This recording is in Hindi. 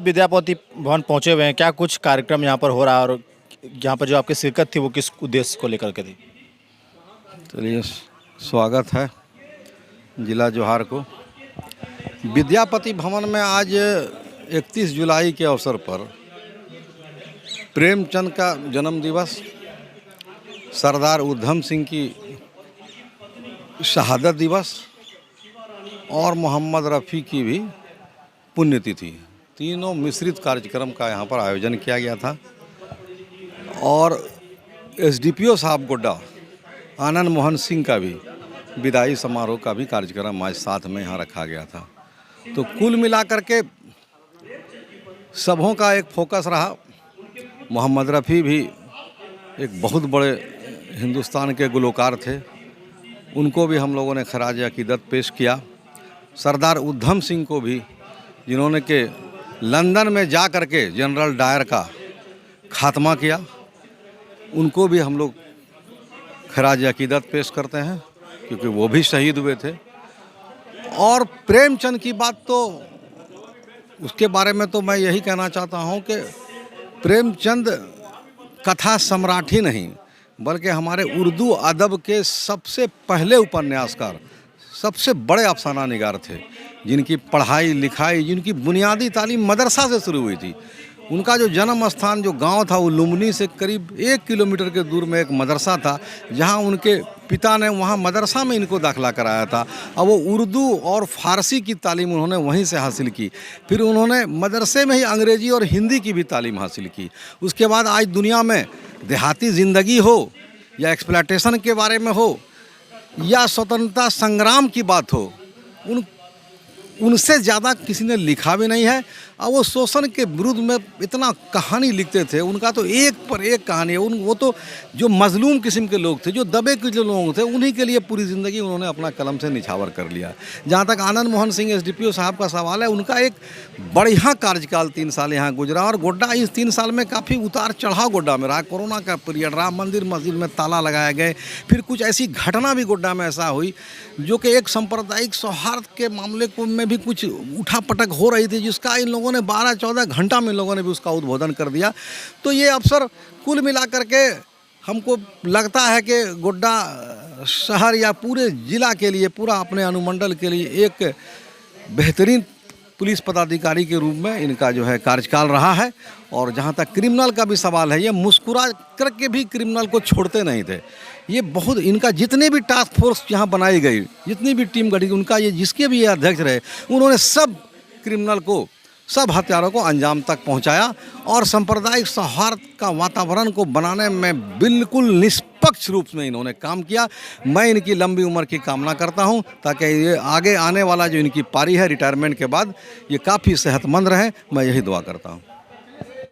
विद्यापति भवन पहुंचे हुए हैं, क्या कुछ कार्यक्रम यहाँ पर हो रहा है और यहाँ पर जो आपकी शिरकत थी वो किस उद्देश्य को लेकर के थी? चलिए, स्वागत है जिला जोहार को। विद्यापति भवन में आज 31 जुलाई के अवसर पर प्रेमचंद का जन्म दिवस, सरदार उधम सिंह की शहादत दिवस और मोहम्मद रफ़ी की भी पुण्यतिथि, तीनों मिश्रित कार्यक्रम का यहाँ पर आयोजन किया गया था। और एसडीपीओ साहब गोड्डा आनंद मोहन सिंह का भी विदाई समारोह का भी कार्यक्रम आज साथ में यहाँ रखा गया था। तो कुल मिलाकर के सबों का एक फोकस रहा। मोहम्मद रफ़ी भी एक बहुत बड़े हिंदुस्तान के गुलकार थे, उनको भी हम लोगों ने खराज अकीदत पेश किया। सरदार उधम सिंह को भी, जिन्होंने के लंदन में जा कर के जनरल डायर का खात्मा किया, उनको भी हम लोग खराज अकीदत पेश करते हैं, क्योंकि वो भी शहीद हुए थे। और प्रेमचंद की बात तो उसके बारे में तो मैं यही कहना चाहता हूँ कि प्रेमचंद कथा सम्राट ही नहीं, बल्कि हमारे उर्दू अदब के सबसे पहले उपन्यासकार, सबसे बड़े अफसाना निगार थे, जिनकी पढ़ाई लिखाई, जिनकी बुनियादी तालीम मदरसा से शुरू हुई थी। उनका जो जन्म स्थान, जो गांव था, वो लुम्बनी से करीब 1 किलोमीटर के दूर में एक मदरसा था, जहां उनके पिता ने वहां मदरसा में इनको दाखिला कराया था। और वो उर्दू और फ़ारसी की तालीम उन्होंने वहीं से हासिल की। फिर उन्होंने मदरसे में ही अंग्रेज़ी और हिंदी की भी तालीम हासिल की। उसके बाद आज दुनिया में देहाती ज़िंदगी हो या एक्सप्लॉयटेशन के बारे में हो या स्वतंत्रता संग्राम की बात हो, उनसे ज़्यादा किसी ने लिखा भी नहीं है। और वो शोषण के विरुद्ध में इतना कहानी लिखते थे, उनका तो एक पर एक कहानी है। वो तो जो मजलूम किस्म के लोग थे, जो दबे के जो लोग थे, उन्हीं के लिए पूरी ज़िंदगी उन्होंने अपना कलम से निछावर कर लिया। जहाँ तक आनंद मोहन सिंह एसडीपीओ साहब का सवाल है, उनका एक बढ़िया कार्यकाल 3 साल यहाँ गुजरा। और गोड्डा इस 3 साल में काफ़ी उतार चढ़ाव गोड्डा में रहा। कोरोना का पीरियड रहा, मंदिर मस्जिद में ताला लगाए गए। फिर कुछ ऐसी घटना भी गोड्डा में ऐसा हुई जो कि एक सांप्रदायिक सौहार्द के मामले को में भी कुछ उठापटक हो रही थी, जिसका इन लोगों ने 12-14 घंटा में इन लोगों ने भी उसका उद्बोधन कर दिया। तो ये अवसर कुल मिलाकर के हमको लगता है कि गोड्डा शहर या पूरे ज़िला के लिए, पूरा अपने अनुमंडल के लिए एक बेहतरीन पुलिस पदाधिकारी के रूप में इनका जो है कार्यकाल रहा है। और जहाँ तक क्रिमिनल का भी सवाल है, ये मुस्कुरा करके भी क्रिमिनल को छोड़ते नहीं थे। ये बहुत, इनका जितने भी टास्क फोर्स यहाँ बनाई गई, जितनी भी टीम गठी, उनका ये जिसके भी ये अध्यक्ष रहे, उन्होंने सब क्रिमिनल को, सब हत्यारों को अंजाम तक पहुंचाया। और सांप्रदायिक सौहार्द का वातावरण को बनाने में बिल्कुल निष्पक्ष रूप में इन्होंने काम किया। मैं इनकी लंबी उम्र की कामना करता हूं, ताकि ये आगे आने वाला जो इनकी पारी है रिटायरमेंट के बाद, ये काफ़ी सेहतमंद रहे। मैं यही दुआ करता हूं।